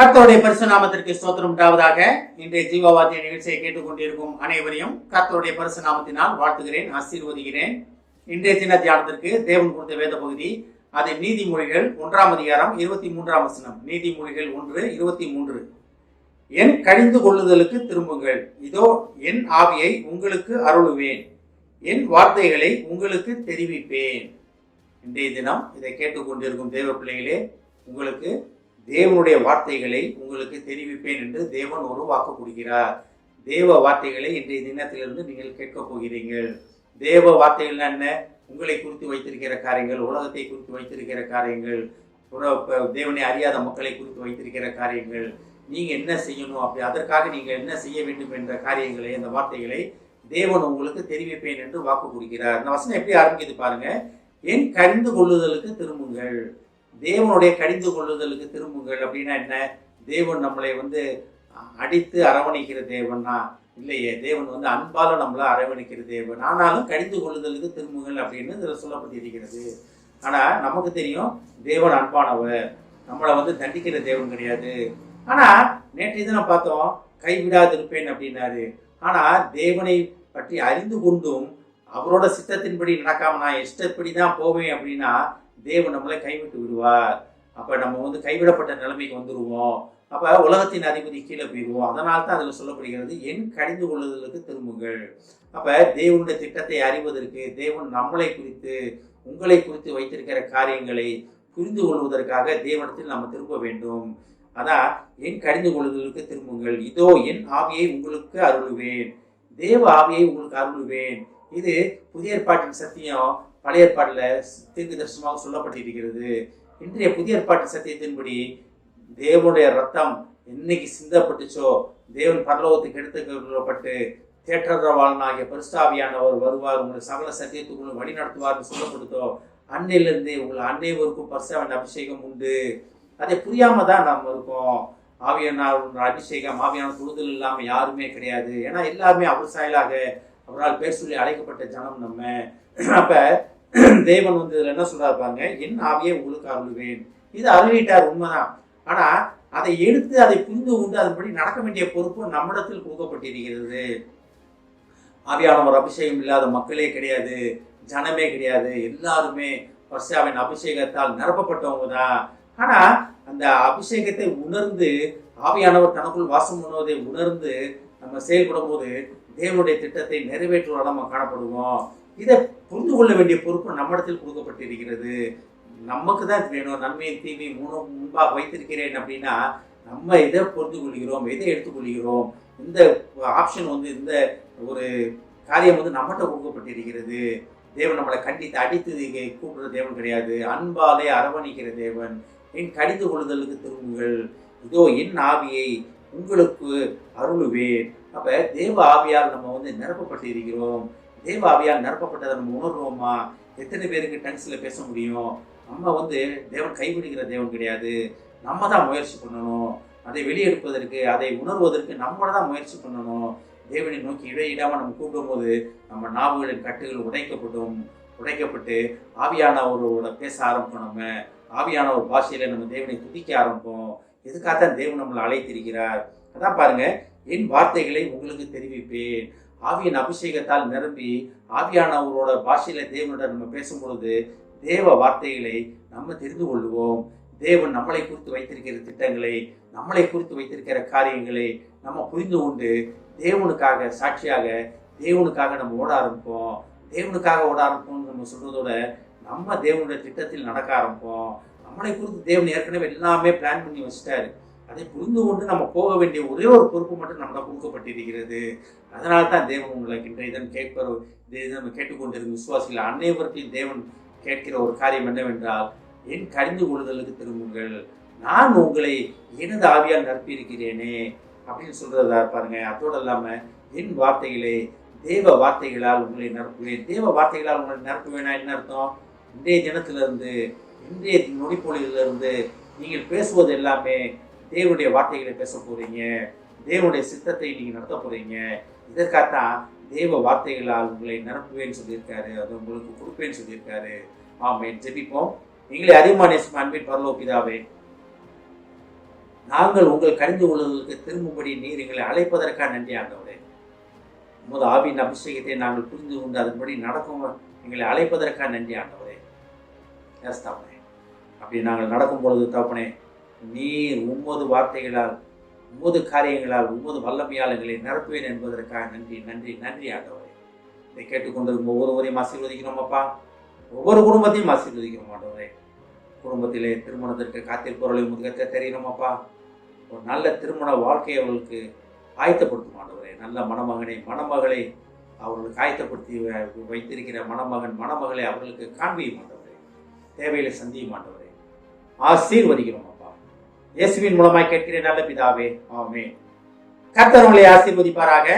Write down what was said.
கர்த்தருடைய பரிசு நாமத்திற்கு ஸ்தோத்திரம் உண்டாவதாக. இன்றைய ஜீவவாத்திய நிகழ்ச்சியை கேட்டுக்கொண்டிருக்கும் அனைவரையும் கர்த்தருடைய பரிசு நாமத்தினால் வாழ்த்துகிறேன், ஆசீர்வதிக்கிறேன். இன்றைய தின தியானத்திற்கு தேவன் கொடுத்த வேத பகுதி அது நீதிமொழிகள் 1 அதிகாரம் 23 வசனம். நீதிமொழிகள் 1:23. என் கடிந்து கொள்ளுதலுக்கு திரும்புங்கள், இதோ என் ஆவியை உங்களுக்கு அருளுவேன், என் வார்த்தைகளை உங்களுக்கு தெரிவிப்பேன். இன்றைய தினம் இதை கேட்டுக்கொண்டிருக்கும் தேவ பிள்ளைகளே, உங்களுக்கு தேவனுடைய வார்த்தைகளை உங்களுக்கு தெரிவிப்பேன் என்று தேவன் ஒரு வாக்கு கொடுக்கிறார். தேவ வார்த்தைகளை இன்றைய தினத்திலிருந்து நீங்கள் கேட்கப் போகிறீர்கள். தேவ வார்த்தைகள் என்ன? உங்களை குறித்து வைத்திருக்கிற காரியங்கள், உலகத்தை குறித்து வைத்திருக்கிற காரியங்கள், தேவனை அறியாத மக்களை குறித்து வைத்திருக்கிற காரியங்கள், நீங்க என்ன செய்யணும், அப்படி அதற்காக நீங்க என்ன செய்ய வேண்டும் என்ற காரியங்களை, அந்த வார்த்தைகளை தேவன் உங்களுக்கு தெரிவிப்பேன் என்று வாக்கு கொடுக்கிறார். இந்த வசனம் எப்படி ஆரம்பிக்குது பாருங்க. என் கடிந்து கொள்ளுதலுக்கு திரும்புங்கள். தேவனுடைய கடிந்து கொள்ளுதலுக்கு திரும்புங்கள் அப்படின்னா என்ன? தேவன் நம்மளை அடித்து அரவணைக்கிற தேவன்னா இல்லையே. தேவன் அன்பால நம்மளை அரவணைக்கிற தேவன். ஆனாலும் கடிந்து கொள்ளுதலுக்கு திரும்புங்கள் அப்படின்னு இதில் சொல்லப்பட்டிருக்கிறது. ஆனா நமக்கு தெரியும், தேவன் அன்பானவர், நம்மளை தண்டிக்கிற தேவன் கிடையாது. ஆனா நேற்றைய தினம் பார்த்தோம், கைவிடாதிருப்பேன் அப்படின்னாரு. ஆனா தேவனை பற்றி அறிந்து கொண்டும் அவரோட சித்தத்தின்படி நடக்காம நான் இஷ்டப்படி தான் போவேன் அப்படின்னா தேவன் நம்மளை கைவிட்டு விடுவார். அப்ப நம்ம கைவிடப்பட்ட நிலைமைக்கு வந்துடுவோம். அப்ப உலகத்தின் அதிபதி கீழே போயிடுவோம். அதனால தான் அதுல சொல்லப்படுகிறது, என் கடிந்து கொள்ளுதலுக்கு திரும்புங்கள். அப்ப தேவனுடைய திட்டத்தை அறிவதற்கு, தேவன் நம்மளை குறித்து உங்களை குறித்து வைத்திருக்கிற காரியங்களை புரிந்து கொள்வதற்காக தேவனிடத்தில் நம்ம திரும்ப வேண்டும். அதான் என் கடிந்து கொள்ளுதலுக்கு திரும்புங்கள், இதோ என் ஆவியை உங்களுக்கு அருளுவேன். தேவ ஆவியை உங்களுக்கு அருளுவேன். இது புதிய ஏற்பாட்டின் சத்தியம் பழைய ஏற்பாட்டில் தீர்க்க தரிசனமாக சொல்லப்பட்டிருக்கிறது. இன்றைய புதிய ஏற்பாட்டு சத்தியத்தின்படி தேவனுடைய ரத்தம் என்னைக்கு சிந்தப்பட்டுச்சோ, தேவன் பரலோகத்துக்கு எடுத்துக்கொள்ளப்பட்டு தேற்றவாளனாகிய பரிசுத்தாவியானவர் வருவார், உங்களை சகல சத்தியத்துக்குள்ள வழி நடத்துவார்னு சொல்லப்படுத்தோ, அன்னையிலிருந்து உங்களை அன்னைவருக்கும் பரிசுத்தாவின் அபிஷேகம் உண்டு. அதை புரியாம தான் நம்ம இருக்கோம். ஆவியான அபிஷேகம், ஆவியான தொழுதல் இல்லாமல் யாருமே கிடையாது. ஏன்னா எல்லாருமே அவர் சாயலாக அவரால் பேர் சொல்லி அழைக்கப்பட்ட ஜனம் நம்ம. அப்ப தேவன் இதுல என்ன சொல்றாரு பாருங்க, என் ஆவியை உங்களுக்கு அருளுவேன். இது அருளிட்டார், உண்மைதான். ஆனா அதை எடுத்து அதை புரிந்து கொண்டு அதன்படி நடக்க வேண்டிய பொறுப்பு நம்மிடத்தில் கொடுக்கப்பட்டிருக்கிறது. ஆவியானவர் அபிஷேகம் இல்லாத மக்களே கிடையாது, ஜனமே கிடையாது. எல்லாருமே பரிசுத்தாவின் அபிஷேகத்தால் நிரப்பப்பட்டவங்க தான். ஆனா அந்த அபிஷேகத்தை உணர்ந்து, ஆவியானவர் தனக்குள் வாசம் பண்ணுவதை உணர்ந்து நம்ம செயல்படும் போது தேவனுடைய திட்டத்தை நிறைவேற்றுவதாக நம்ம காணப்படுவோம். இதை புரிந்து கொள்ள வேண்டிய பொறுப்பு நம்மிடத்தில் கொடுக்கப்பட்டிருக்கிறது. நமக்கு தான் வேணும். நன்மையை தீமை முன்பாக வைத்திருக்கிறேன் அப்படின்னா நம்ம எதை புரிந்து கொள்கிறோம், எதை எடுத்துக்கொள்கிறோம். இந்த ஆப்ஷன் இந்த ஒரு காரியம் நம்மகிட்ட கொடுக்கப்பட்டிருக்கிறது. தேவன் நம்மளை கண்டித்து அடித்து கூப்பிடுற தேவன் கிடையாது. அன்பாலே அரவணைக்கிற தேவன். என் கடிந்து கொள்ளுதலுக்கு திரும்புங்கள், இதோ என் ஆவியை உங்களுக்கு அருளுவேன். அப்ப தேவ ஆவியால் நம்ம நிரப்பப்பட்டு இருக்கிறோம். தேவ ஆவியால் நிரப்பப்பட்டதை நம்ம உணர்வோமா? எத்தனை பேருக்கு டங்ஸ்ல பேச முடியும்? நம்ம தேவன் கைவிடுகிற தேவன் கிடையாது. நம்ம தான் முயற்சி பண்ணணும். அதை வெளியெடுப்பதற்கு, அதை உணர்வதற்கு நம்ம தான் முயற்சி பண்ணணும். தேவனை நோக்கி இடையிடாம நம்ம கூப்பிடும் போது நம்ம நாவுகளின் கட்டுகள் உடைக்கப்பட்டு ஆவியானவரோட பேச ஆரம்பிப்போம். நம்ம ஆவியான ஒரு பாஷையில நம்ம தேவனை துதிக்க ஆரம்பிப்போம். எதுக்காகத்தான் தேவன் நம்மளை அழைத்திருக்கிறார். அதான் பாருங்க, என் வார்த்தைகளை உங்களுக்கு தெரிவிப்பேன். ஆவியின் அபிஷேகத்தால் நிரம்பி ஆவியானவரோட பாஷையில தேவனுடன் நம்ம பேசும் பொழுது தேவ வார்த்தைகளை நம்ம தெரிந்து கொள்வோம். தேவன் நம்மளை குறித்து வைத்திருக்கிற திட்டங்களை, நம்மளை குறித்து வைத்திருக்கிற காரியங்களை நம்ம புரிந்து கொண்டு தேவனுக்காக சாட்சியாக, தேவனுக்காக நம்ம ஓட ஆரம்பிப்போம். தேவனுக்காக ஓட ஆரம்பிப்போம்னு நம்ம சொல்றதோட நம்ம தேவனுடைய திட்டத்தில் நடக்க ஆரம்பிப்போம். நம்மளை குறித்து தேவன் ஏற்கனவே எல்லாமே பிளான் பண்ணி வச்சுட்டாரு. அதை புரிந்து கொண்டு நம்ம போக வேண்டிய ஒரே ஒரு பொறுப்பு மட்டும் நம்மளை கொடுக்கப்பட்டிருக்கிறது. அதனால தான் தேவன் உங்களுக்கு இன்றைய நம்ம கேட்டுக்கொண்டிருக்கும் விசுவாசிகள் அனைவருக்கும் தேவன் கேட்கிற ஒரு காரியம் என்னவென்றால், என் கடிந்து கொள்ளுதலுக்கு திரும்புங்கள், நான் உங்களை எனது ஆவியால் நிரப்பியிருக்கிறேனே அப்படின்னு சொல்றதா பாருங்க. அதோடு இல்லாம என் வார்த்தைகளை, தேவ வார்த்தைகளால் உங்களை நிரப்புவேன். தேவ வார்த்தைகளால் உங்களை நிரப்புவேனா என்ன அர்த்தம்? இன்றைய தினத்திலிருந்து, இன்றைய நொடிப்பொழிலிருந்து நீங்கள் பேசுவது எல்லாமே தேவனுடைய வார்த்தைகளை பேச போறீங்க. தேவனுடைய சித்தத்தை நீங்க நடத்த போறீங்க. இதற்காகத்தான் தேவ வார்த்தைகளால் உங்களை நிரப்புவேன்னு சொல்லியிருக்காரு. அது உங்களுக்கு கொடுப்பேன்னு சொல்லியிருக்காரு. ஆமென். ஜெபிப்போம். எங்களை அதிகமான அன்பின் பரலோக பிதாவே, நாங்கள் உங்கள் கடிந்து கொள்வதற்கு திரும்பும்படி நீர் எங்களை அழைப்பதற்காக நன்றி ஆண்டவரே. உமது ஆவியின் அபிஷேகத்தை நாங்கள் புரிந்து கொண்டு அதன்படி நடக்கும் எங்களை அழைப்பதற்காக நன்றி ஆண்டவரே. தகப்பனே, அப்படி நாங்கள் நடக்கும் பொழுது தகப்பனே, நீர் உமது வார்த்தைகளால், உமது காரியங்களால், உமது வல்லமையால் எங்களை நிரப்புவேன் என்பதற்காக நன்றி நன்றி நன்றி ஆண்டவரே. இதை கேட்டுக்கொண்டிருக்கும் ஒவ்வொருவரையும் ஆசீர்வதிக்கிறோம் அப்பா. ஒவ்வொரு குடும்பத்தையும் ஆசீர்வதிக்கிறோம் ஆண்டவரே. குடும்பத்திலே திருமணத்திற்கு காத்திருப்பவர்களை முதுகத்தை தெரியணும் அப்பா. ஒரு நல்ல திருமண வாழ்க்கையை அவர்களுக்கு ஆயத்தப்படுத்தும் ஆண்டவரே. நல்ல மணமகனை மணமகளை அவர்களுக்கு ஆயத்தப்படுத்தி வைத்திருக்கிற மணமகன் மணமகளை அவர்களுக்கு காண்பியும் ஆண்டவரே. தேவையில சந்தியும் ஆண்டவரே. ஆசீர்வதிக்கிறோம் அப்பா. இயேசுவின் மூலமாய் கேட்கிறேன் நல்ல பிதாவே, ஆமென். கர்த்தர் உங்களை ஆசீர்வதிப்பாராக.